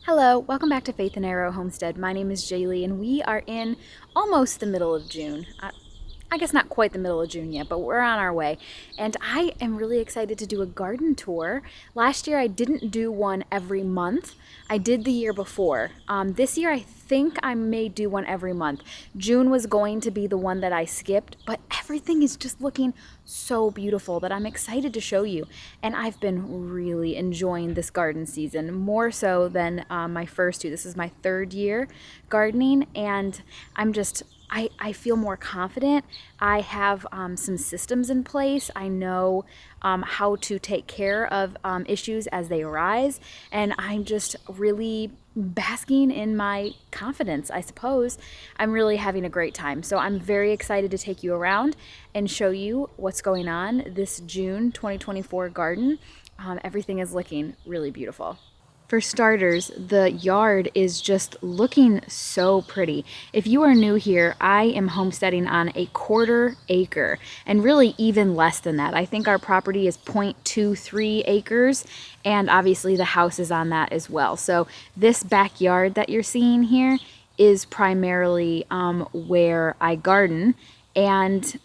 Hello, welcome back to Faith and Arrow Homestead. My name is Jaylee, and we are in almost the middle of June. I guess not quite the middle of June yet, but we're on our way. And I am really excited to do a garden tour. Last year I didn't do one every month. I did the year before. This year I think I may do one every month. June was going to be the one that I skipped, but everything is just looking so beautiful that I'm excited to show you. And I've been really enjoying this garden season, more so than my first two. This is my third year gardening, and I feel more confident. I have some systems in place. I know how to take care of issues as they arise, and I'm just really basking in my confidence, I suppose. I'm really having a great time. So I'm very excited to take you around and show you what's going on this June 2024 garden. Everything is looking really beautiful. For starters, the yard is just looking so pretty. If you are new here, I am homesteading on a 1/4 acre, and really even less than that. I think our property is 0.23 acres, and obviously the house is on that as well. So this backyard that you're seeing here is primarily where I garden, and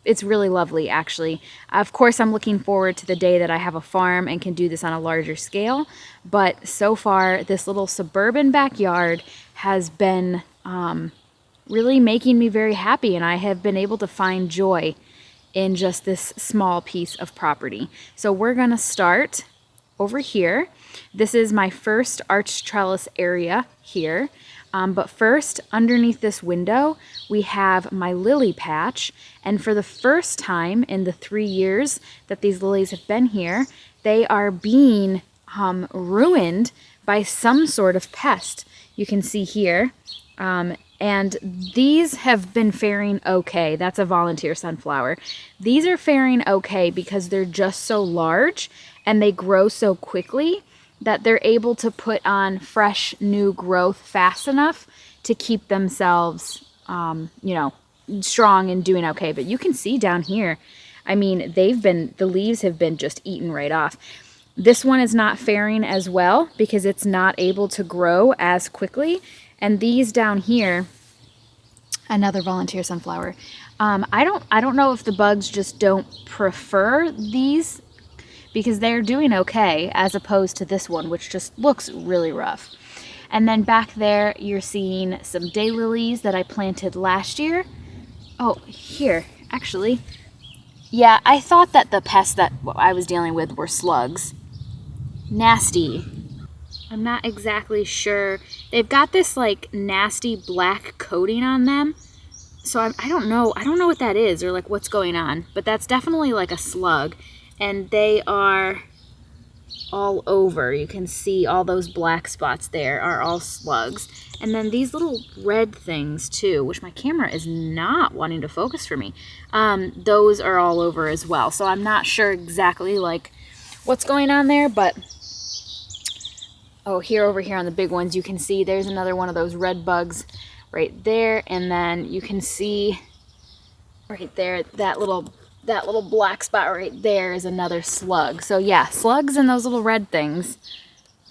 it's really lovely, actually. Of course, I'm looking forward to the day that I have a farm and can do this on a larger scale. But so far, this little suburban backyard has been really making me very happy, and I have been able to find joy in just this small piece of property. So we're gonna start over here. This is my first arch trellis area here. But first, underneath this window, we have my lily patch. And for the first time in the 3 years that these lilies have been here, they are being ruined by some sort of pest. You can see here. And these have been faring okay. That's a volunteer sunflower. These are faring okay because they're just so large and they grow so quickly that they're able to put on fresh new growth fast enough to keep themselves, strong and doing okay. But you can see down here, I mean, the leaves have been just eaten right off. This one is not faring as well because it's not able to grow as quickly. And these down here, another volunteer sunflower. I don't know if the bugs just don't prefer these because they're doing okay as opposed to this one, which just looks really rough. And then back there, you're seeing some daylilies that I planted last year. Oh, here, actually. Yeah, I thought that the pests that I was dealing with were slugs. Nasty. I'm not exactly sure. They've got this like nasty black coating on them. So I don't know. I don't know what that is or like what's going on, but that's definitely like a slug. And they are all over. You can see all those black spots there are all slugs. And then these little red things too, which my camera is not wanting to focus for me. Those are all over as well. So I'm not sure exactly like what's going on there, but over here on the big ones, you can see there's another one of those red bugs right there. And then you can see right there, that little black spot right there is another slug. So yeah, slugs and those little red things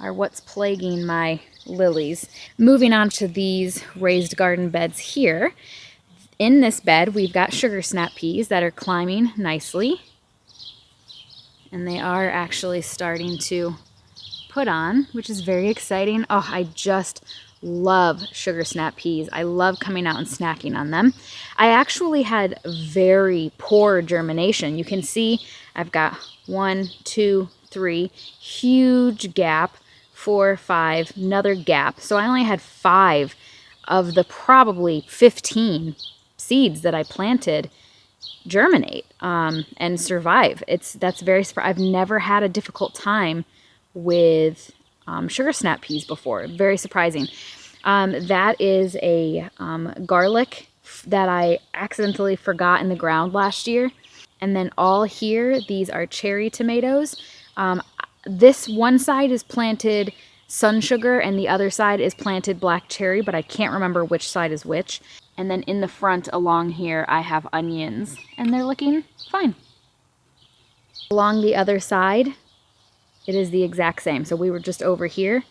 are what's plaguing my lilies. Moving on to these raised garden beds here. In this bed, we've got sugar snap peas that are climbing nicely. And they are actually starting to put on, which is very exciting. Oh, I just love sugar snap peas. I love coming out and snacking on them. I actually had very poor germination. You can see I've got 1, 2, 3, huge gap, 4, 5, another gap. So I only had 5 of the probably 15 seeds that I planted germinate and survive. That's very I've never had a difficult time with sugar snap peas before. Very surprising. That is a garlic that I accidentally forgot in the ground last year. And then all here, these are cherry tomatoes. This one side is planted sun sugar and the other side is planted black cherry, but I can't remember which side is which. And then in the front along here, I have onions and they're looking fine. Along the other side, It is the exact same. So we were just over here.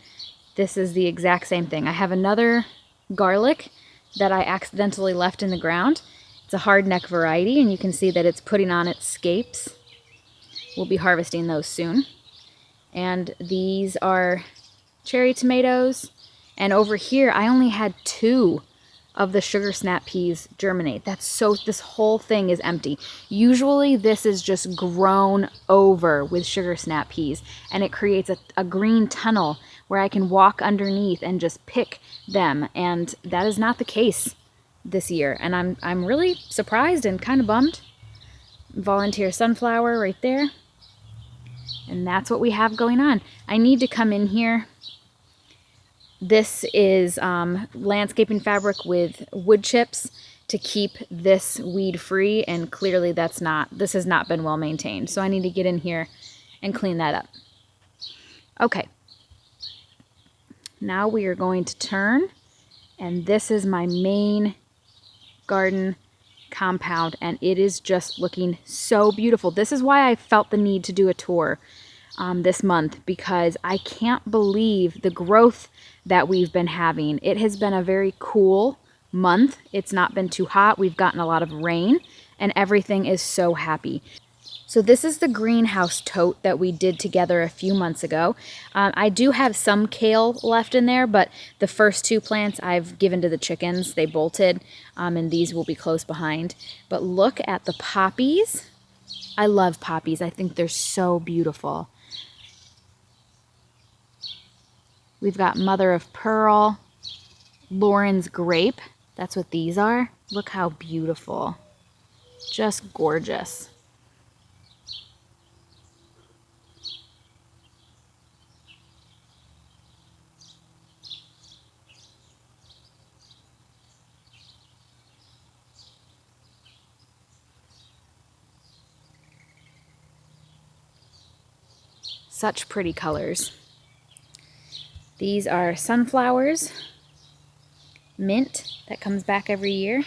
This is the exact same thing. I have another garlic that I accidentally left in the ground. It's a hardneck variety, and you can see that it's putting on its scapes. We'll be harvesting those soon. And these are cherry tomatoes. And over here, I only had 2 of the sugar snap peas germinate. This whole thing is empty. Usually this is just grown over with sugar snap peas, and it creates a green tunnel where I can walk underneath and just pick them. And that is not the case this year. And I'm really surprised and kind of bummed. Volunteer sunflower right there. And that's what we have going on. I need to come in here. This is landscaping fabric with wood chips to keep this weed free, and clearly this has not been well maintained. So I need to get in here and clean that up. Okay. Now we are going to turn, and this is my main garden compound, and it is just looking so beautiful. This is why I felt the need to do a tour this month, because I can't believe the growth that we've been having. It has been a very cool month. It's not been too hot. We've gotten a lot of rain, and everything is so happy. So this is the greenhouse tote that we did together a few months ago. I do have some kale left in there, but the first 2 plants I've given to the chickens. They bolted, and these will be close behind. But look at the poppies. I love poppies. I think they're so beautiful. We've got mother of pearl, Lauren's grape. That's what these are. Look how beautiful. Just gorgeous. Such pretty colors. These are sunflowers, mint that comes back every year.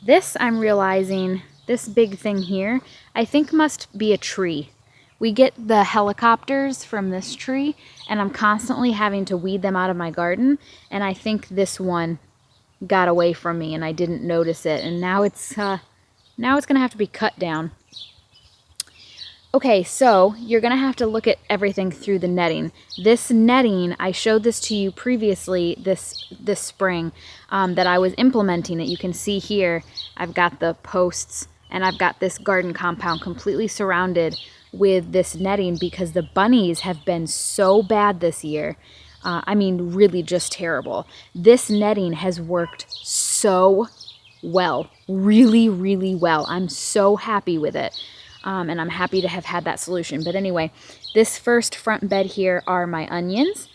This, I'm realizing, this big thing here, I think must be a tree. We get the helicopters from this tree, and I'm constantly having to weed them out of my garden, and I think this one got away from me and I didn't notice it, and now it's gonna have to be cut down. Okay, so you're going to have to look at everything through the netting. This netting, I showed this to you previously this spring that I was implementing it. You can see here, I've got the posts, and I've got this garden compound completely surrounded with this netting because the bunnies have been so bad this year. I mean, really just terrible. This netting has worked so well, really, really well. I'm so happy with it. And I'm happy to have had that solution. But anyway, this first front bed here are my onions,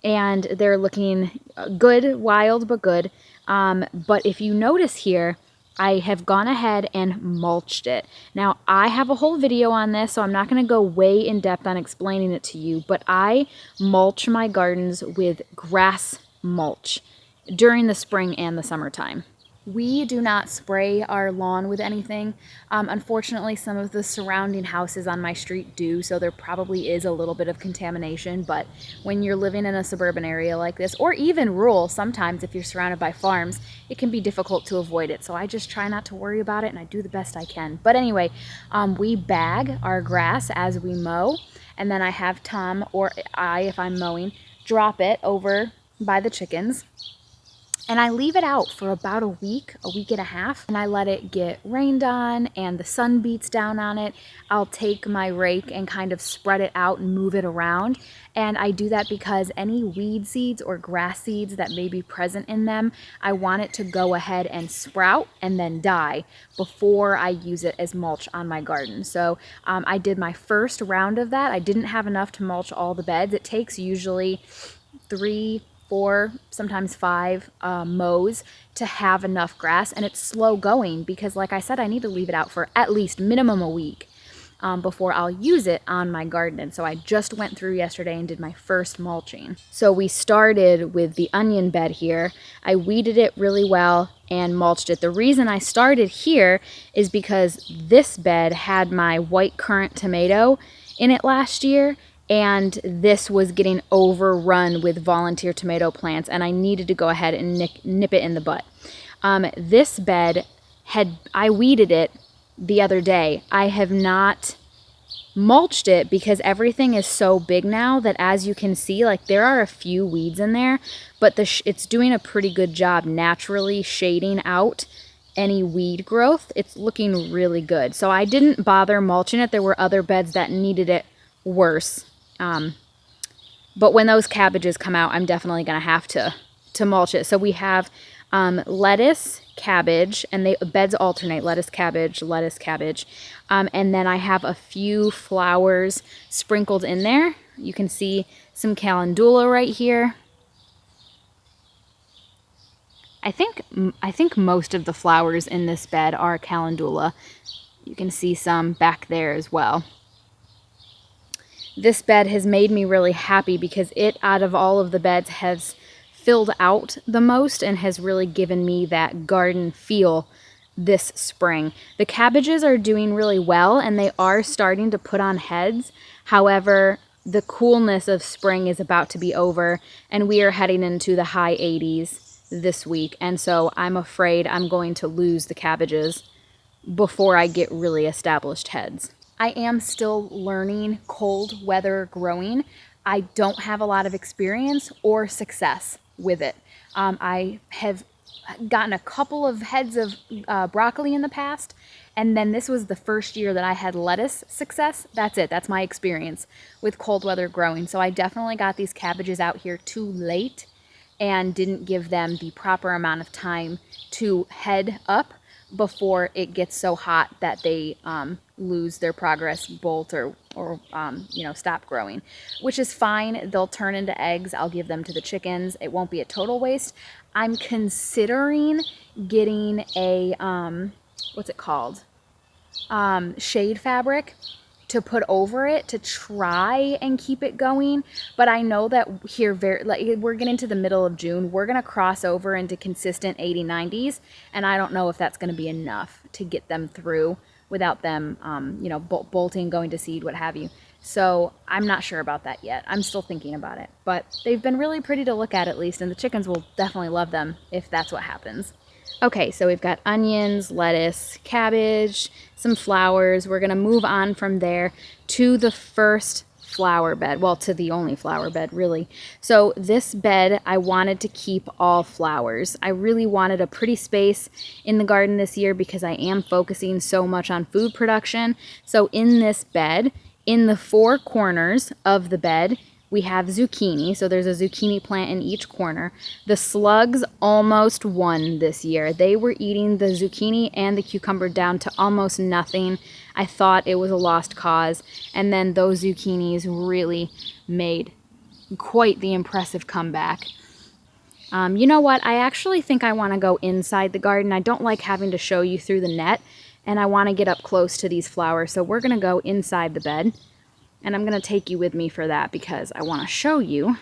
and they're looking good, wild but good. But if you notice here, I have gone ahead and mulched it. Now, I have a whole video on this, so I'm not going to go way in depth on explaining it to you, but I mulch my gardens with grass mulch during the spring and the summertime. We do not spray our lawn with anything. Unfortunately, some of the surrounding houses on my street do, so there probably is a little bit of contamination, but when you're living in a suburban area like this, or even rural, sometimes if you're surrounded by farms, it can be difficult to avoid it. So I just try not to worry about it, and I do the best I can. But anyway, we bag our grass as we mow, and then I have Tom, or I, if I'm mowing, drop it over by the chickens. And I leave it out for about a week and a half, and I let it get rained on and the sun beats down on it. I'll take my rake and kind of spread it out and move it around. And I do that because any weed seeds or grass seeds that may be present in them, I want it to go ahead and sprout and then die before I use it as mulch on my garden. So I did my first round of that. I didn't have enough to mulch all the beds. It takes usually 3, 4, sometimes 5 mows to have enough grass, and it's slow going because, like I said, I need to leave it out for at least minimum a week before I'll use it on my garden. And so I just went through yesterday and did my first mulching. So we started with the onion bed here. I weeded it really well and mulched it. The reason I started here is because this bed had my white currant tomato in it last year, and this was getting overrun with volunteer tomato plants, and I needed to go ahead and nip it in the butt. This bed I weeded it the other day. I have not mulched it because everything is so big now that, as you can see, like, there are a few weeds in there, but it's doing a pretty good job naturally shading out any weed growth. It's looking really good. So I didn't bother mulching it. There were other beds that needed it worse. But when those cabbages come out, I'm definitely going to have to mulch it. So we have lettuce, cabbage, and the beds alternate, lettuce, cabbage, and then I have a few flowers sprinkled in there. You can see some calendula right here. I think most of the flowers in this bed are calendula. You can see some back there as well. This bed has made me really happy because it, out of all of the beds, has filled out the most and has really given me that garden feel this spring. The cabbages are doing really well and they are starting to put on heads. However, the coolness of spring is about to be over and we are heading into the high 80s this week. And so I'm afraid I'm going to lose the cabbages before I get really established heads. I am still learning cold weather growing. I don't have a lot of experience or success with it. I have gotten a couple of heads of broccoli in the past, and then this was the first year that I had lettuce success. That's it. That's my experience with cold weather growing. So I definitely got these cabbages out here too late and didn't give them the proper amount of time to head up before it gets so hot that they lose their progress, bolt, or stop growing, which is fine. They'll turn into eggs. I'll give them to the chickens. It won't be a total waste. I'm considering getting a, what's it called? Shade fabric to put over it to try and keep it going. But I know that here, we're getting to the middle of June. We're going to cross over into consistent 80, 90s. And I don't know if that's going to be enough to get them through without them, bolting, going to seed, what have you. So I'm not sure about that yet. I'm still thinking about it. But they've been really pretty to look at least. And the chickens will definitely love them if that's what happens. Okay, so we've got onions, lettuce, cabbage, some flowers. We're going to move on from there to the first flower bed. Well, to the only flower bed, really. So this bed, I wanted to keep all flowers. I really wanted a pretty space in the garden this year because I am focusing so much on food production. So in this bed, in the four corners of the bed, we have zucchini, so there's a zucchini plant in each corner. The slugs almost won this year. They were eating the zucchini and the cucumber down to almost nothing. I thought it was a lost cause. And then those zucchinis really made quite the impressive comeback. You know what? I actually think I want to go inside the garden. I don't like having to show you through the net, and I want to get up close to these flowers. So we're going to go inside the bed. And I'm going to take you with me for that because I want to show you.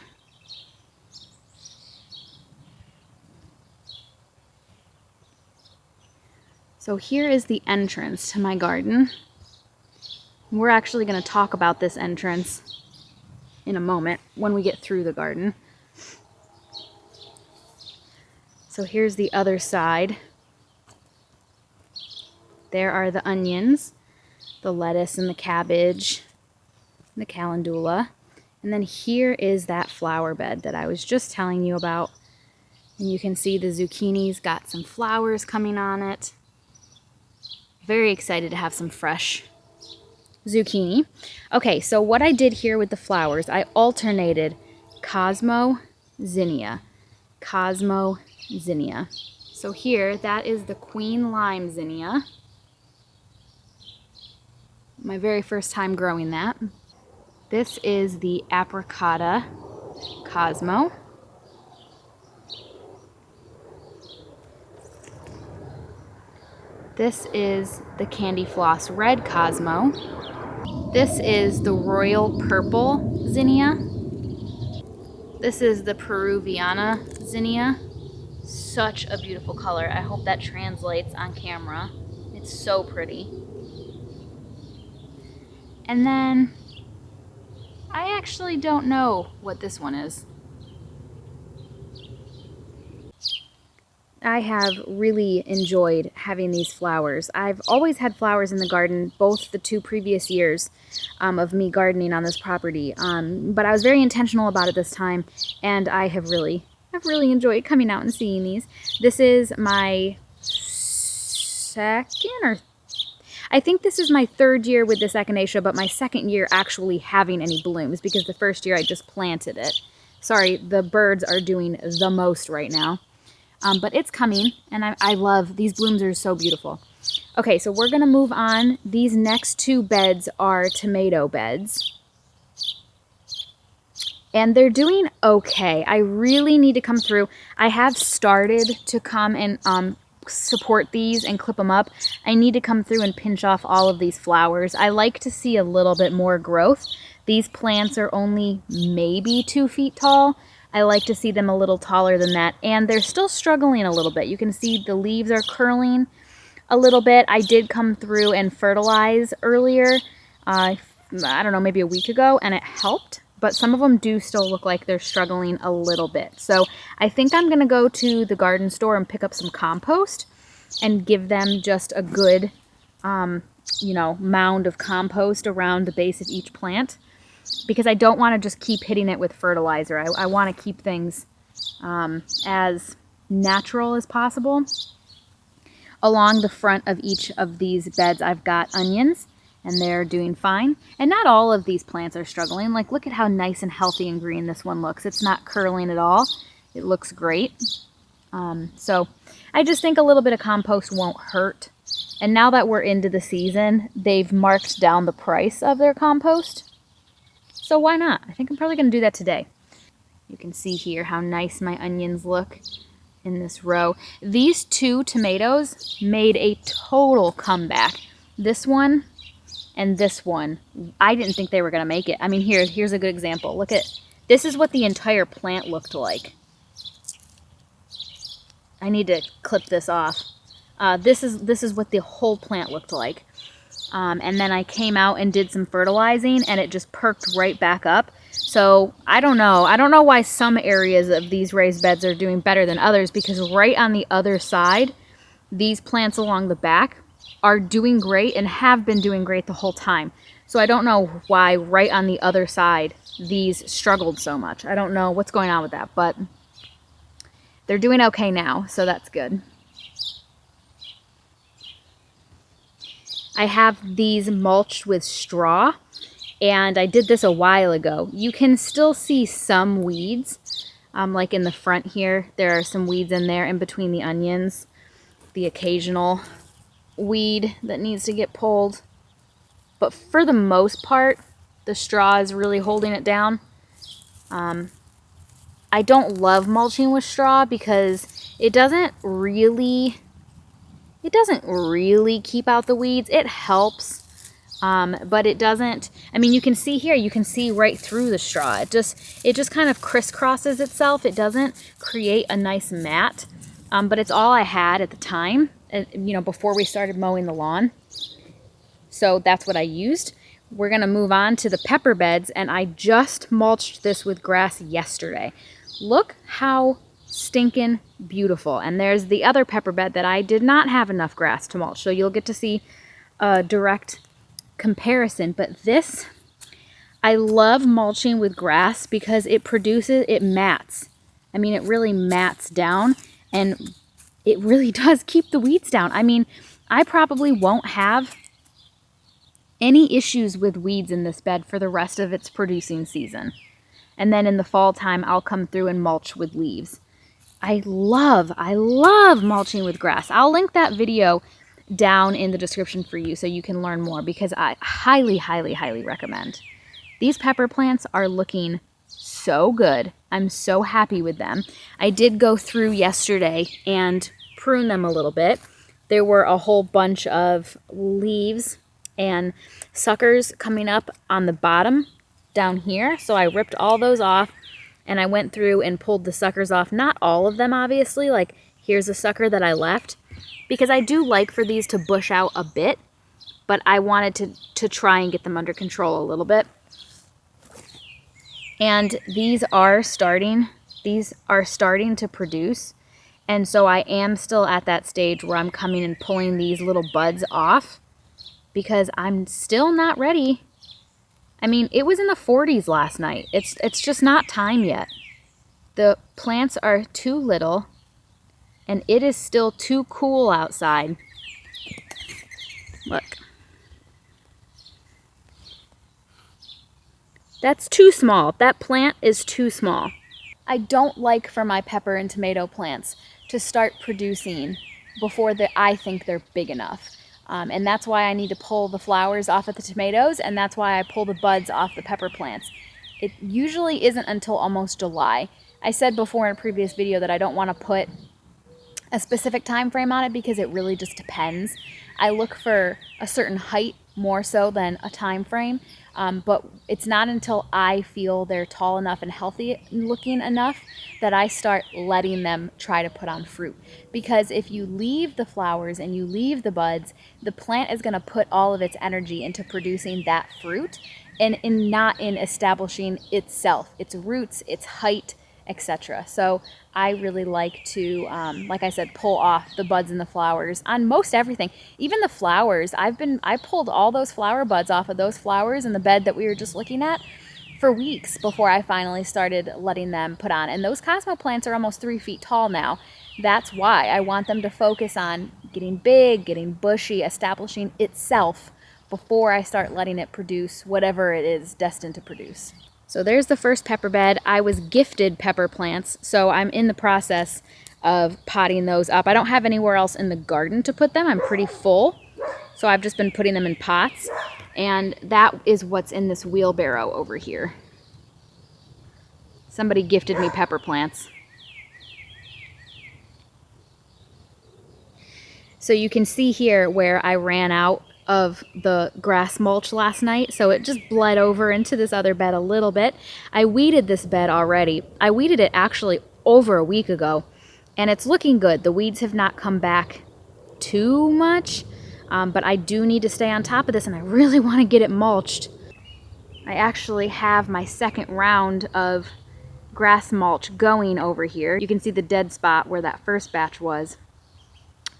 So here is the entrance to my garden. We're actually going to talk about this entrance in a moment when we get through the garden. So here's the other side. There are the onions, the lettuce and the cabbage, the calendula, and then here is that flower bed that I was just telling you about, and you can see the zucchini's got some flowers coming on it. Very excited to have some fresh zucchini. Okay, so what I did here with the flowers, I alternated Cosmo, Zinnia. So here, that is the Queen Lime Zinnia. My very first time growing that. This is the Apricota Cosmo. This is the Candy Floss Red Cosmo. This is the Royal Purple Zinnia. This is the Peruviana Zinnia. Such a beautiful color. I hope that translates on camera. It's so pretty. And then I actually don't know what this one is. I have really enjoyed having these flowers. I've always had flowers in the garden, both the 2 previous years of me gardening on this property. But I was very intentional about it this time, and I've really enjoyed coming out and seeing these. This is my I think this is my 3rd year with this echinacea, but my 2nd year actually having any blooms, because the 1st year I just planted it. Sorry, the birds are doing the most right now. But it's coming, and I love, these blooms are so beautiful. Okay, so we're gonna move on. These next 2 beds are tomato beds. And they're doing okay. I really need to come through. I have started to come and support these and clip them up. I need to come through and pinch off all of these flowers. I like to see a little bit more growth. These plants are only maybe 2 feet tall. I like to see them a little taller than that, and they're still struggling a little bit. You can see the leaves are curling a little bit. I did come through and fertilize earlier, I don't know, maybe a week ago, and it helped, but some of them do still look like they're struggling a little bit. So I think I'm gonna go to the garden store and pick up some compost and give them just a good, you know, mound of compost around the base of each plant, because I don't want to just keep hitting it with fertilizer. I want to keep things as natural as possible. Along the front of each of these beds, I've got onions, and they're doing fine. And not all of these plants are struggling. Like, look at how nice and healthy and green this one looks. It's not curling at all. It looks great. So I just think a little bit of compost won't hurt. And now that we're into the season, they've marked down the price of their compost. So why not? I think I'm probably going to do that today. You can see here how nice my onions look in this row. These 2 tomatoes made a total comeback. This one and this one, I didn't think they were going to make it. I mean, here's a good example. Look at, this is what the entire plant looked like. I need to clip this off. This is what the whole plant looked like. And then I came out and did some fertilizing, and it just perked right back up. So I don't know why some areas of these raised beds are doing better than others, because right on the other side, these plants along the back are doing great and have been doing great the whole time. So I don't know why right on the other side these struggled so much. I don't know what's going on with that, but they're doing okay now, so that's good. I have these mulched with straw, and I did this a while ago. You can still see some weeds, like in the front here. There are some weeds in there in between the onions, the occasional weed that needs to get pulled. But for the most part, the straw is really holding it down. I don't love mulching with straw because it doesn't really keep out the weeds. It helps, but it doesn't. I mean, you can see here, you can see right through the straw. It just kind of crisscrosses itself. It doesn't create a nice mat, but it's all I had at the time, you know, before we started mowing the lawn. So that's what I used. We're gonna move on to the pepper beds, and I just mulched this with grass yesterday. Look how stinking beautiful. And there's the other pepper bed that I did not have enough grass to mulch, so you'll get to see a direct comparison. But this, I love mulching with grass because it mats. I mean, it really mats down, and it really does keep the weeds down. I mean, I probably won't have any issues with weeds in this bed for the rest of its producing season. And then in the fall time, I'll come through and mulch with leaves. I love mulching with grass. I'll link that video down in the description for you so you can learn more, because I highly, highly, highly recommend. These pepper plants are looking so good. I'm so happy with them. I did go through yesterday and prune them a little bit. There were a whole bunch of leaves and suckers coming up on the bottom down here. So I ripped all those off, and I went through and pulled the suckers off. Not all of them, obviously. Like, here's a sucker that I left, because I do like for these to bush out a bit, but I wanted to try and get them under control a little bit. And these are starting to produce. And so I am still at that stage where I'm coming and pulling these little buds off because I'm still not ready. I mean, it was in the 40s last night. It's just not time yet. The plants are too little and it is still too cool outside. Look. That's too small. That plant is too small. I don't like for my pepper and tomato plants to start producing before I think they're big enough. And that's why I need to pull the flowers off of the tomatoes, and that's why I pull the buds off the pepper plants. It usually isn't until almost July. I said before in a previous video that I don't want to put a specific time frame on it because it really just depends. I look for a certain height more so than a time frame, but it's not until I feel they're tall enough and healthy looking enough that I start letting them try to put on fruit. Because if you leave the flowers and you leave the buds, the plant is going to put all of its energy into producing that fruit and not in establishing itself, its roots, its height, etc. So I really like to, like I said, pull off the buds and the flowers on most everything. Even the flowers, I pulled all those flower buds off of those flowers in the bed that we were just looking at for weeks before I finally started letting them put on. And those Cosmo plants are almost 3 feet tall now. That's why I want them to focus on getting big, getting bushy, establishing itself before I start letting it produce whatever it is destined to produce. So there's the first pepper bed. I was gifted pepper plants, so I'm in the process of potting those up. I don't have anywhere else in the garden to put them. I'm pretty full, so I've just been putting them in pots, and that is what's in this wheelbarrow over here. Somebody gifted me pepper plants. So you can see here where I ran out of the grass mulch last night, so it just bled over into this other bed a little bit. I weeded this bed already. I weeded it actually over a week ago, and it's looking good. The weeds have not come back too much, but I do need to stay on top of this, and I really want to get it mulched. I actually have my second round of grass mulch going over here. You can see the dead spot where that first batch was.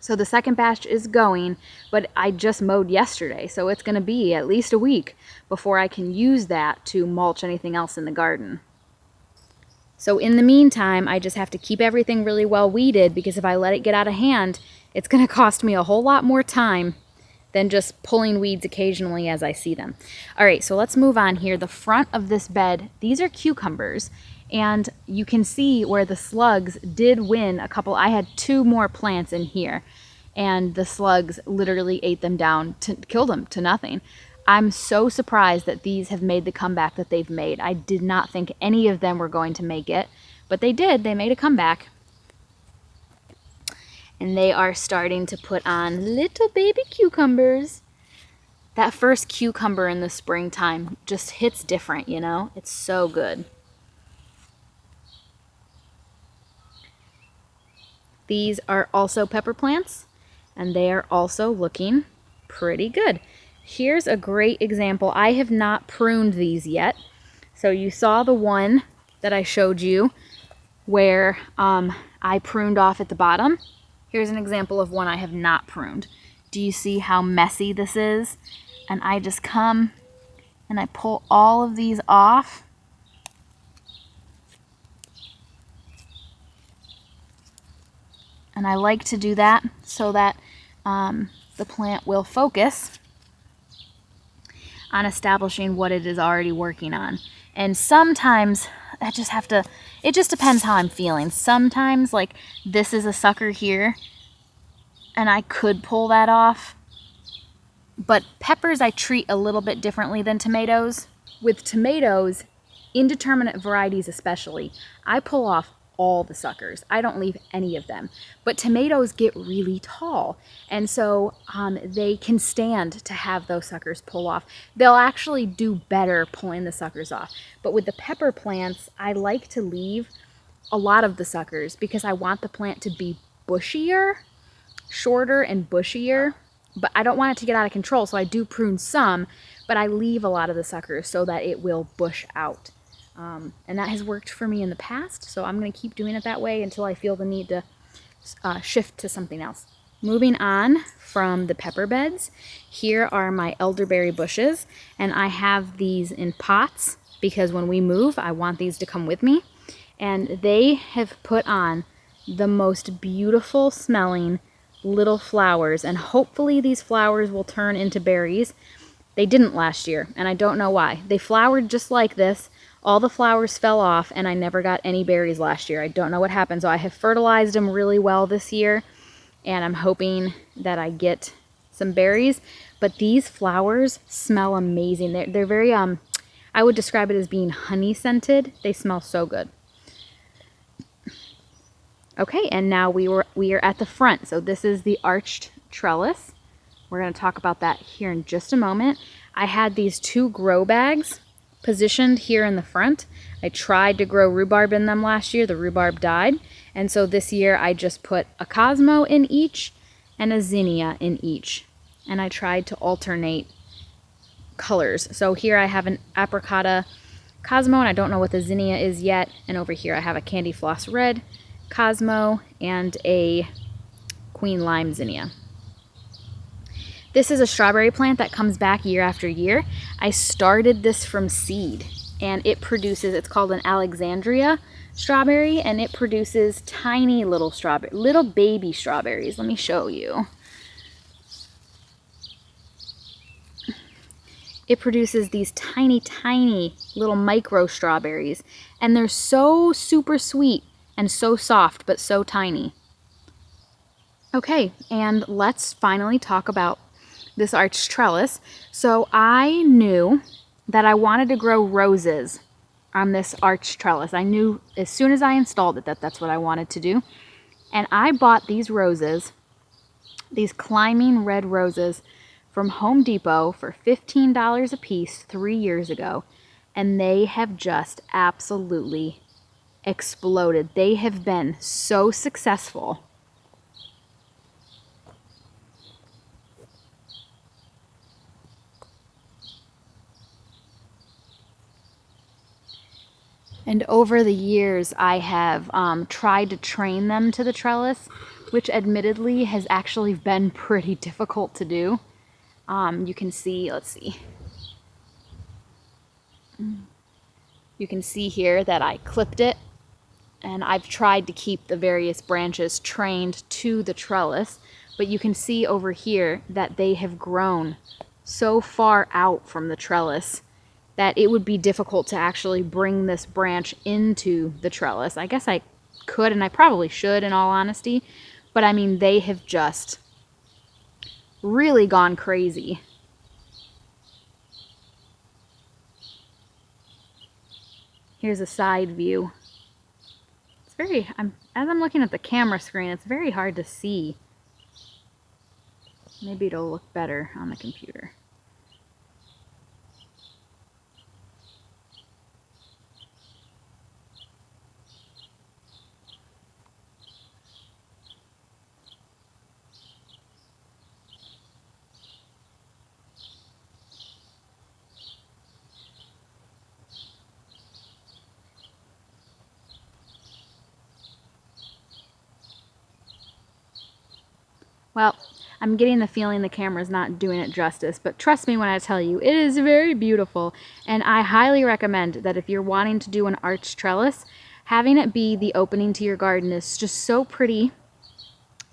So the second batch is going, but I just mowed yesterday, so it's going to be at least a week before I can use that to mulch anything else in the garden. So in the meantime, I just have to keep everything really well weeded, because if I let it get out of hand, it's going to cost me a whole lot more time than just pulling weeds occasionally as I see them. All right, so let's move on here. The front of this bed, these are cucumbers. And you can see where the slugs did win a couple. I had 2 more plants in here, and the slugs literally ate them down, killed them to nothing. I'm so surprised that these have made the comeback that they've made. I did not think any of them were going to make it, but they did. They made a comeback. And they are starting to put on little baby cucumbers. That first cucumber in the springtime just hits different, you know? It's so good. These are also pepper plants, and they are also looking pretty good. Here's a great example. I have not pruned these yet. So you saw the one that I showed you where I pruned off at the bottom. Here's an example of one I have not pruned. Do you see how messy this is? And I just come and I pull all of these off. And I like to do that so that the plant will focus on establishing what it is already working on. And sometimes it just depends how I'm feeling. Sometimes, like, this is a sucker here, and I could pull that off. But peppers I treat a little bit differently than tomatoes. With tomatoes, indeterminate varieties especially, I pull off all the suckers. I don't leave any of them. But tomatoes get really tall, and so they can stand to have those suckers pull off. They'll actually do better pulling the suckers off. But with the pepper plants, I like to leave a lot of the suckers because I want the plant to be bushier, shorter and bushier, but I don't want it to get out of control, so I do prune some, but I leave a lot of the suckers so that it will bush out. And that has worked for me in the past, so I'm going to keep doing it that way until I feel the need to shift to something else. Moving on from the pepper beds, here are my elderberry bushes, and I have these in pots because when we move, I want these to come with me. And they have put on the most beautiful smelling little flowers, and hopefully these flowers will turn into berries. They didn't last year, and I don't know why. They flowered just like this. All the flowers fell off, and I never got any berries last year. I don't know what happened. So I have fertilized them really well this year, and I'm hoping that I get some berries. But these flowers smell amazing. They're very, I would describe it as being honey scented. They smell so good. Okay, and now we are at the front. So this is the arched trellis. We're going to talk about that here in just a moment. I had these 2 grow bags positioned here in the front. I tried to grow rhubarb in them last year. The rhubarb died. And so this year I just put a Cosmo in each and a zinnia in each. And I tried to alternate colors. So here I have an apricot Cosmo, and I don't know what the zinnia is yet. And over here I have a candy floss red Cosmo and a queen lime zinnia. This is a strawberry plant that comes back year after year. I started this from seed, and it produces, it's called an Alexandria strawberry, and it produces tiny little baby strawberries. Let me show you. It produces these tiny, tiny little micro strawberries, and they're so super sweet and so soft, but so tiny. Okay, and let's finally talk about this arched trellis. So I knew that I wanted to grow roses on this arched trellis. I knew as soon as I installed it that that's what I wanted to do. And I bought these roses, these climbing red roses, from Home Depot for $15 a piece 3 years ago. And they have just absolutely exploded. They have been so successful. And over the years, I have tried to train them to the trellis, which admittedly has actually been pretty difficult to do. You can see, let's see. You can see here that I clipped it, and I've tried to keep the various branches trained to the trellis, but you can see over here that they have grown so far out from the trellis that it would be difficult to actually bring this branch into the trellis. I guess I could, and I probably should in all honesty, but I mean, they have just really gone crazy. Here's a side view. It's very, as I'm looking at the camera screen, it's very hard to see. Maybe it'll look better on the computer. Well, I'm getting the feeling the camera's not doing it justice, but trust me when I tell you, it is very beautiful, and I highly recommend that if you're wanting to do an arched trellis, having it be the opening to your garden is just so pretty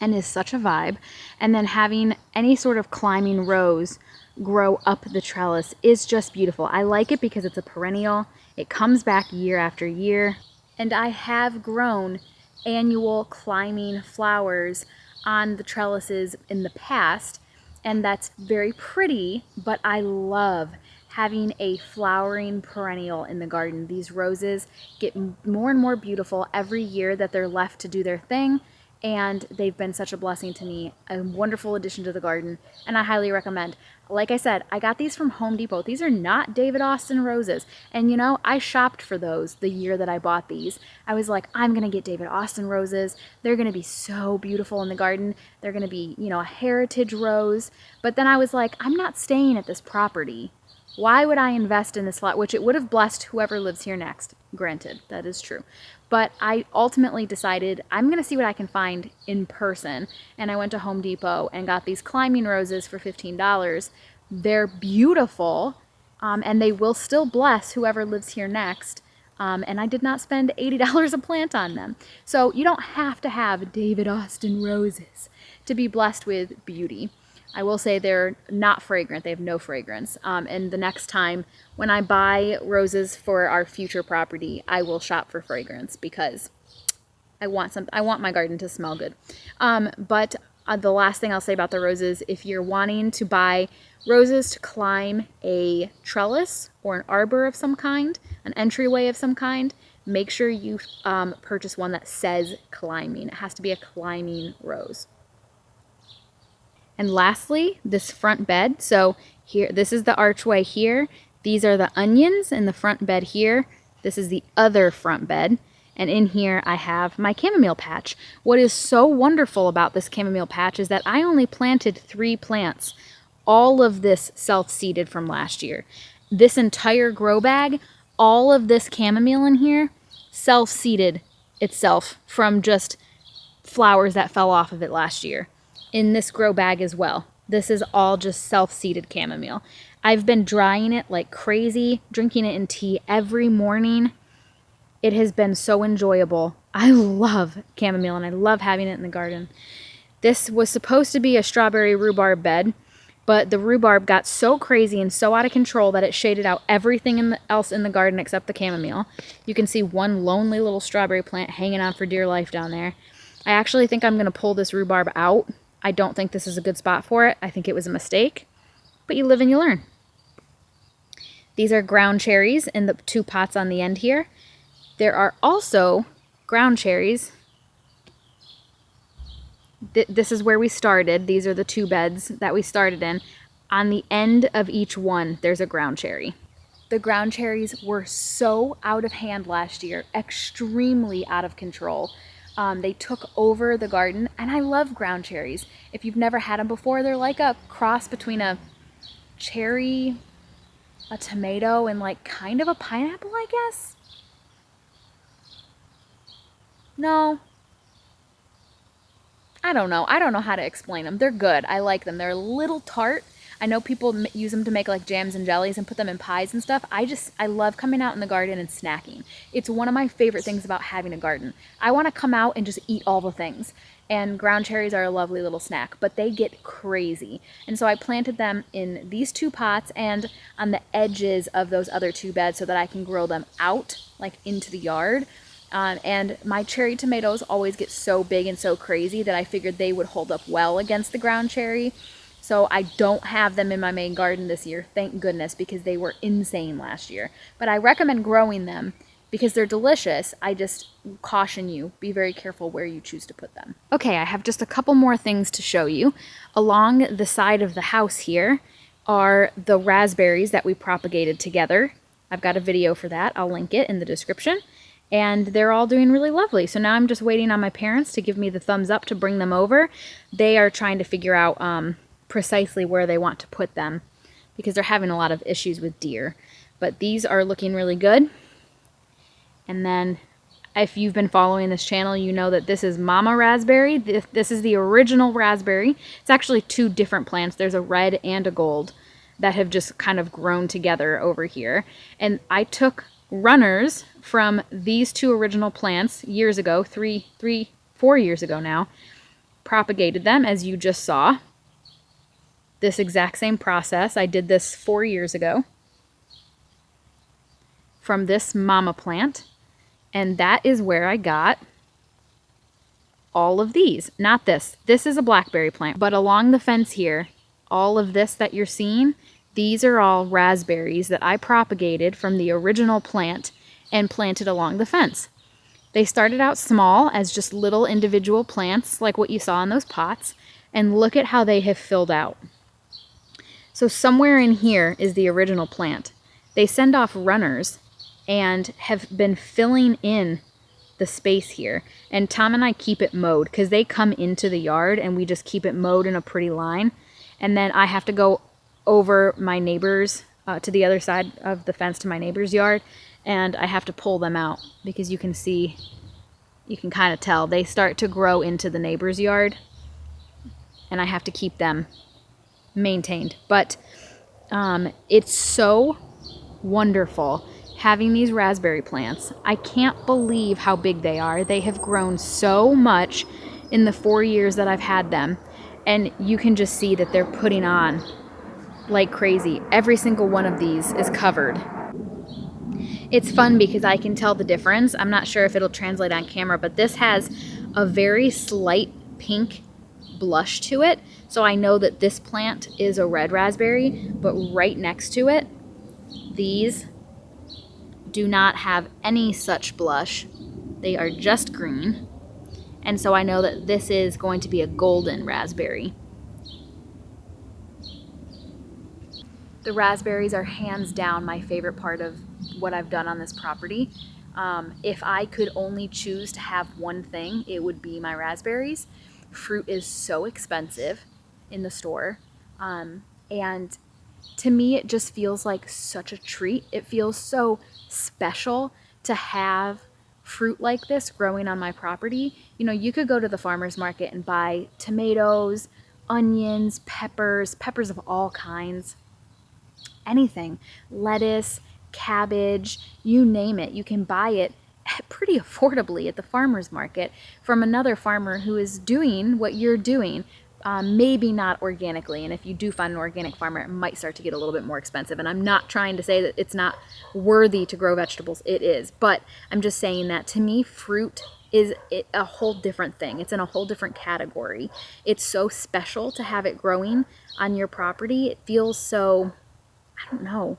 and is such a vibe, and then having any sort of climbing rose grow up the trellis is just beautiful. I like it because it's a perennial, it comes back year after year, and I have grown annual climbing flowers on the trellises in the past, and that's very pretty, but I love having a flowering perennial in the garden. These roses get more and more beautiful every year that they're left to do their thing, and they've been such a blessing to me, a wonderful addition to the garden, and I highly recommend. Like I said, I got these from Home Depot. These are not David Austin roses, and you know, I shopped for those the year that I bought these. I was like, I'm gonna get David Austin roses. They're gonna be so beautiful in the garden. They're gonna be, you know, a heritage rose. But then I was like, I'm not staying at this property Why would I invest in this lot, which it would have blessed whoever lives here next? Granted, that is true. But I ultimately decided I'm going to see what I can find in person. And I went to Home Depot and got these climbing roses for $15. They're beautiful, and they will still bless whoever lives here next. And I did not spend $80 a plant on them. So you don't have to have David Austin roses to be blessed with beauty. I will say they're not fragrant. They have no fragrance. And the next time when I buy roses for our future property, I will shop for fragrance because I want my garden to smell good. But the last thing I'll say about the roses, if you're wanting to buy roses to climb a trellis or an arbor of some kind, an entryway of some kind, make sure you purchase one that says climbing. It has to be a climbing rose. And lastly, this front bed. So here, this is the archway here. These are the onions in the front bed here. This is the other front bed. And in here I have my chamomile patch. What is so wonderful about this chamomile patch is that I only planted 3 plants. All of this self-seeded from last year. This entire grow bag, all of this chamomile in here, self-seeded itself from just flowers that fell off of it last year. In this grow bag as well. This is all just self-seeded chamomile. I've been drying it like crazy, drinking it in tea every morning. It has been so enjoyable. I love chamomile and I love having it in the garden. This was supposed to be a strawberry rhubarb bed, but the rhubarb got so crazy and so out of control that it shaded out everything else in the garden except the chamomile. You can see one lonely little strawberry plant hanging on for dear life down there. I actually think I'm going to pull this rhubarb out. I don't think this is a good spot for it. I think it was a mistake, but you live and you learn. These are ground cherries in the 2 pots on the end here. There are also ground cherries. This is where we started. These are the 2 beds that we started in. On the end of each one, there's a ground cherry. The ground cherries were so out of hand last year, extremely out of control. They took over the garden, and I love ground cherries. If you've never had them before, they're like a cross between a cherry, a tomato, and like kind of a pineapple, I guess. No. I don't know. I don't know how to explain them. They're good. I like them. They're a little tart. I know people use them to make like jams and jellies and put them in pies and stuff. I love coming out in the garden and snacking. It's one of my favorite things about having a garden. I want to come out and just eat all the things. And ground cherries are a lovely little snack, but they get crazy. And so I planted them in these 2 pots and on the edges of those other 2 beds so that I can grow them out, like into the yard. And my cherry tomatoes always get so big and so crazy that I figured they would hold up well against the ground cherry. So I don't have them in my main garden this year, thank goodness, because they were insane last year. But I recommend growing them because they're delicious. I just caution you, be very careful where you choose to put them. Okay, I have just a couple more things to show you. Along the side of the house here are the raspberries that we propagated together. I've got a video for that. I'll link it in the description. And they're all doing really lovely. So now I'm just waiting on my parents to give me the thumbs up to bring them over. They are trying to figure out precisely where they want to put them because they're having a lot of issues with deer. But these are looking really good. And then if you've been following this channel, you know that this is Mama Raspberry. This is the original raspberry. It's actually 2 different plants. There's a red and a gold that have just kind of grown together over here. And I took runners from these 2 original plants years ago, 4 years ago now, propagated them as you just saw. This exact same process. I did this 4 years ago from this mama plant, and that is where I got all of these. Not this. This is a blackberry plant, but along the fence here, all of this that you're seeing, these are all raspberries that I propagated from the original plant and planted along the fence. They started out small as just little individual plants like what you saw in those pots, and look at how they have filled out. So somewhere in here is the original plant. They send off runners and have been filling in the space here. And Tom and I keep it mowed because they come into the yard and we just keep it mowed in a pretty line. And then I have to go over my neighbor's to the other side of the fence to my neighbor's yard, and I have to pull them out because you can see, you can kind of tell they start to grow into the neighbor's yard, and I have to keep them maintained. But it's so wonderful having these raspberry plants. I can't believe how big they are. They have grown so much in the 4 years that I've had them, and you can just see that they're putting on like crazy. Every single one of these is covered. It's fun because I can tell the difference. I'm not sure if it'll translate on camera, but this has a very slight pink blush to it. So I know that this plant is a red raspberry, but right next to it, these do not have any such blush. They are just green. And so I know that this is going to be a golden raspberry. The raspberries are hands down my favorite part of what I've done on this property. If I could only choose to have one thing, it would be my raspberries. Fruit is so expensive in the store. And to me, it just feels like such a treat. It feels so special to have fruit like this growing on my property. You know, you could go to the farmer's market and buy tomatoes, onions, peppers of all kinds, anything, lettuce, cabbage, you name it. You can buy it pretty affordably at the farmer's market from another farmer who is doing what you're doing. Maybe not organically, and if you do find an organic farmer, it might start to get a little bit more expensive. And I'm not trying to say that it's not worthy to grow vegetables. It is, but I'm just saying that to me, fruit is a whole different thing. It's in a whole different category. It's so special to have it growing on your property. It feels so, I don't know,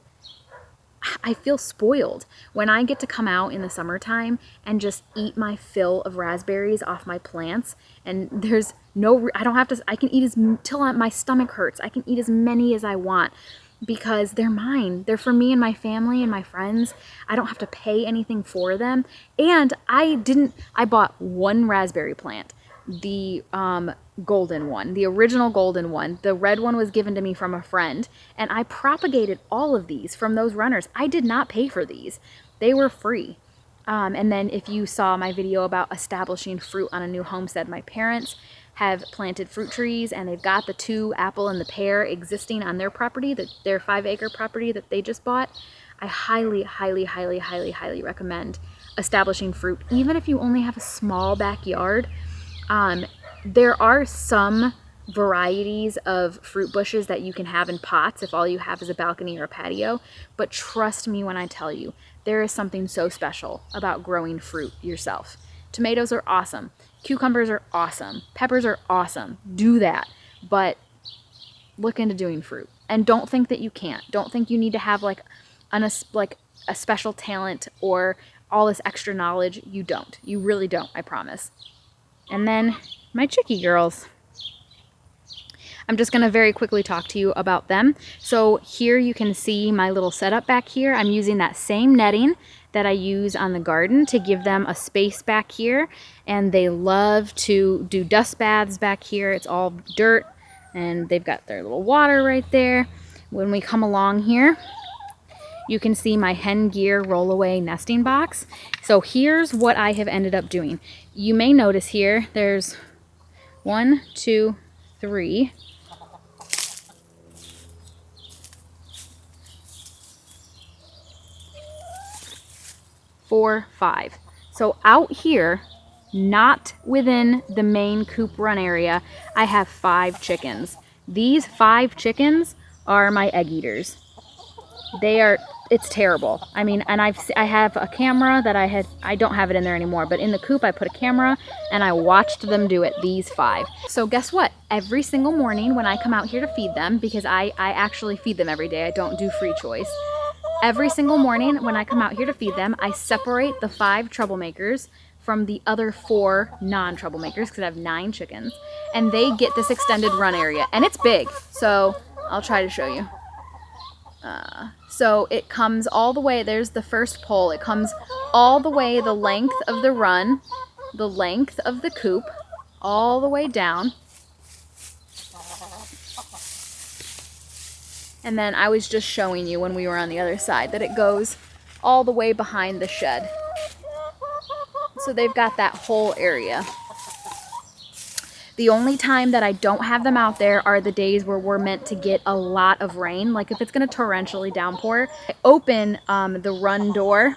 I feel spoiled when I get to come out in the summertime and just eat my fill of raspberries off my plants. And there's no, I don't have to, I can eat till my stomach hurts. I can eat as many as I want because they're mine. They're for me and my family and my friends. I don't have to pay anything for them. And I bought one raspberry plant, the golden one, the original golden one. The red one was given to me from a friend, and I propagated all of these from those runners. I did not pay for these. They were free. And then if you saw my video about establishing fruit on a new homestead, my parents have planted fruit trees, and they've got the 2 apple and the pear existing on their property, their 5-acre property that they just bought. I highly, highly, highly, highly, highly recommend establishing fruit, even if you only have a small backyard. There are some varieties of fruit bushes that you can have in pots if all you have is a balcony or a patio, but trust me when I tell you, there is something so special about growing fruit yourself. Tomatoes are awesome. Cucumbers are awesome. Peppers are awesome. Do that. But look into doing fruit. And don't think that you can't. Don't think you need to have like a special talent or all this extra knowledge. You don't. You really don't, I promise. And then my chickie girls. I'm just going to very quickly talk to you about them. So here you can see my little setup back here. I'm using that same netting that I use on the garden to give them a space back here. And they love to do dust baths back here. It's all dirt, and they've got their little water right there. When we come along here, you can see my hen gear rollaway nesting box. So here's what I have ended up doing. You may notice here, there's 1, 2, 3, 4, 5. So out here, not within the main coop run area, I have 5 chickens. These 5 chickens are my egg eaters. It's terrible. I mean, and I have a camera that I don't have it in there anymore, but in the coop I put a camera and I watched them do it, these 5. So guess what? Every single morning when I come out here to feed them, because I actually feed them every day, I don't do free choice. Every single morning when I come out here to feed them, I separate the 5 troublemakers from the other 4 non-troublemakers, because I have 9 chickens, and they get this extended run area, and it's big, so I'll try to show you. So it comes all the way, there's the first pole, it comes all the way the length of the run, the length of the coop, all the way down. And then I was just showing you when we were on the other side that it goes all the way behind the shed. So they've got that whole area. The only time that I don't have them out there are the days where we're meant to get a lot of rain. Like if it's going to torrentially downpour, I open the run door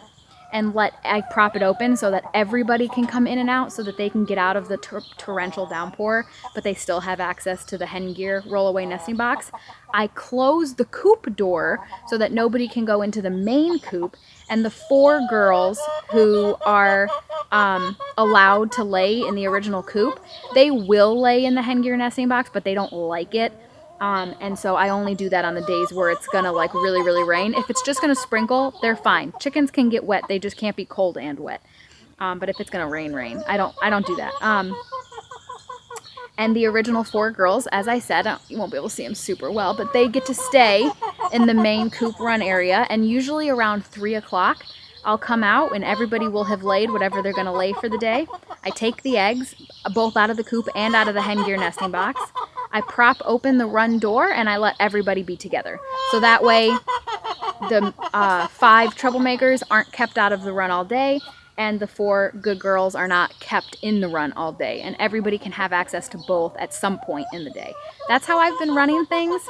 and I prop it open so that everybody can come in and out so that they can get out of the torrential downpour, but they still have access to the hen gear rollaway nesting box. I close the coop door so that nobody can go into the main coop, and the 4 girls who are allowed to lay in the original coop, they will lay in the hen gear nesting box, but they don't like it. And so I only do that on the days where it's gonna like really, really rain. If it's just gonna sprinkle, they're fine. Chickens can get wet, they just can't be cold and wet. But if it's gonna rain, I don't do that. And the original 4 girls, as I said, you won't be able to see them super well, but they get to stay in the main coop run area, and usually around 3 o'clock, I'll come out and everybody will have laid whatever they're gonna lay for the day. I take the eggs, both out of the coop and out of the hen gear nesting box. I prop open the run door and I let everybody be together. So that way the 5 troublemakers aren't kept out of the run all day, and the 4 good girls are not kept in the run all day, and everybody can have access to both at some point in the day. That's how I've been running things,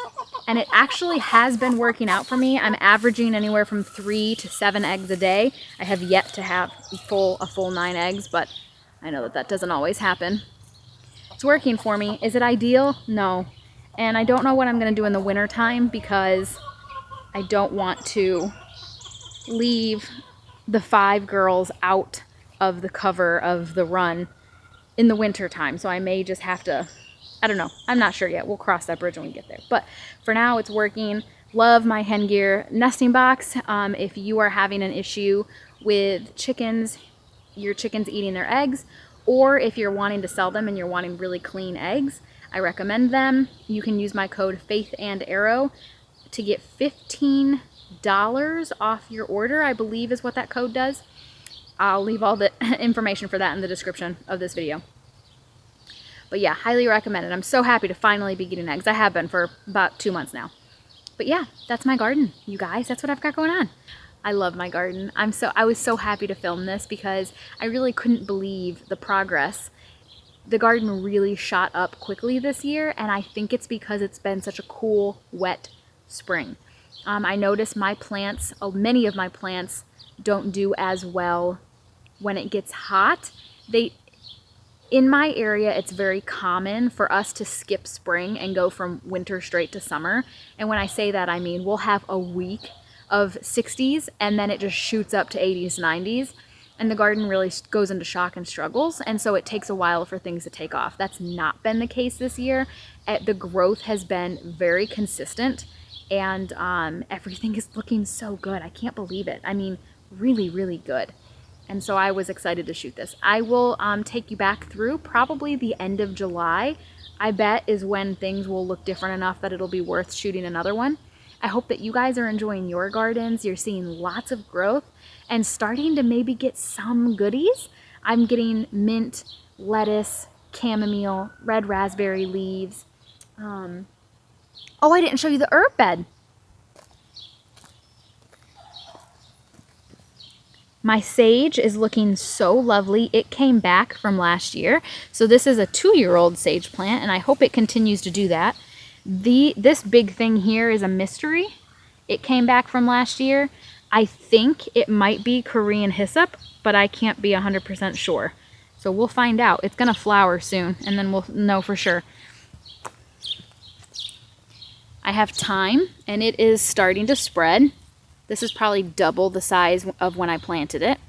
and it actually has been working out for me. I'm averaging anywhere from 3 to 7 eggs a day. I have yet to have a full 9 eggs, but I know that doesn't always happen. It's working for me. Is it ideal? No. And I don't know what I'm going to do in the winter time because I don't want to leave the 5 girls out of the cover of the run in the winter time. So I may just have to, I don't know. I'm not sure yet. We'll cross that bridge when we get there. But for now, it's working. Love my hen gear nesting box. If you are having an issue with chickens, your chickens eating their eggs, or if you're wanting to sell them and you're wanting really clean eggs, I recommend them. You can use my code FAITHANDARROW to get $15 off your order, I believe is what that code does. I'll leave all the information for that in the description of this video. But yeah, highly recommend it. I'm so happy to finally be getting eggs. I have been for about 2 months now. But yeah, that's my garden, you guys. That's what I've got going on. I love my garden. I was so happy to film this because I really couldn't believe the progress. The garden really shot up quickly this year, and I think it's because it's been such a cool, wet spring. I noticed my plants, many of my plants don't do as well when it gets hot. In my area, it's very common for us to skip spring and go from winter straight to summer. And when I say that, I mean we'll have a week of 60s and then it just shoots up to 80s, 90s. And the garden really goes into shock and struggles. And so it takes a while for things to take off. That's not been the case this year. The growth has been very consistent, and everything is looking so good. I can't believe it. I mean, really, really good. And so I was excited to shoot this. I will take you back through probably the end of July, I bet, is when things will look different enough that it'll be worth shooting another one. I hope that you guys are enjoying your gardens. You're seeing lots of growth and starting to maybe get some goodies. I'm getting mint, lettuce, chamomile, red raspberry leaves. Oh, I didn't show you the herb bed. My sage is looking so lovely. It came back from last year. So this is a 2-year-old sage plant, and I hope it continues to do that. This big thing here is a mystery. It came back from last year. I think it might be Korean hyssop, but I can't be 100% sure. So we'll find out. It's gonna flower soon, and then we'll know for sure. I have thyme, and it is starting to spread. This is probably double the size of when I planted it.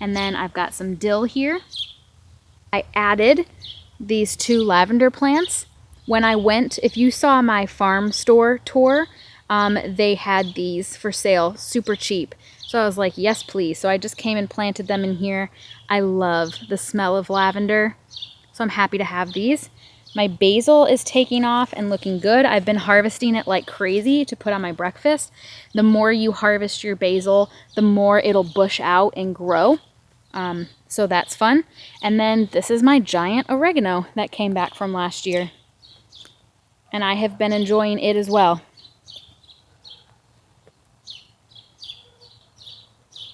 And then I've got some dill here. I added these 2 lavender plants. When I went, if you saw my farm store tour, they had these for sale, super cheap. So I was like, yes, please. So I just came and planted them in here. I love the smell of lavender, so I'm happy to have these. My basil is taking off and looking good. I've been harvesting it like crazy to put on my breakfast. The more you harvest your basil, the more it'll bush out and grow. So that's fun. And then this is my giant oregano that came back from last year. And I have been enjoying it as well.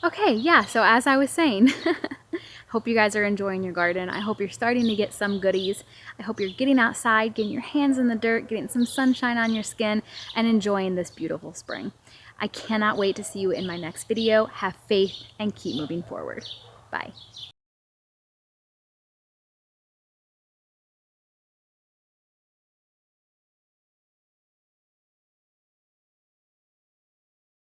Okay, yeah, so as I was saying, hope you guys are enjoying your garden. I hope you're starting to get some goodies. I hope you're getting outside, getting your hands in the dirt, getting some sunshine on your skin, and enjoying this beautiful spring. I cannot wait to see you in my next video. Have faith and keep moving forward. Bye.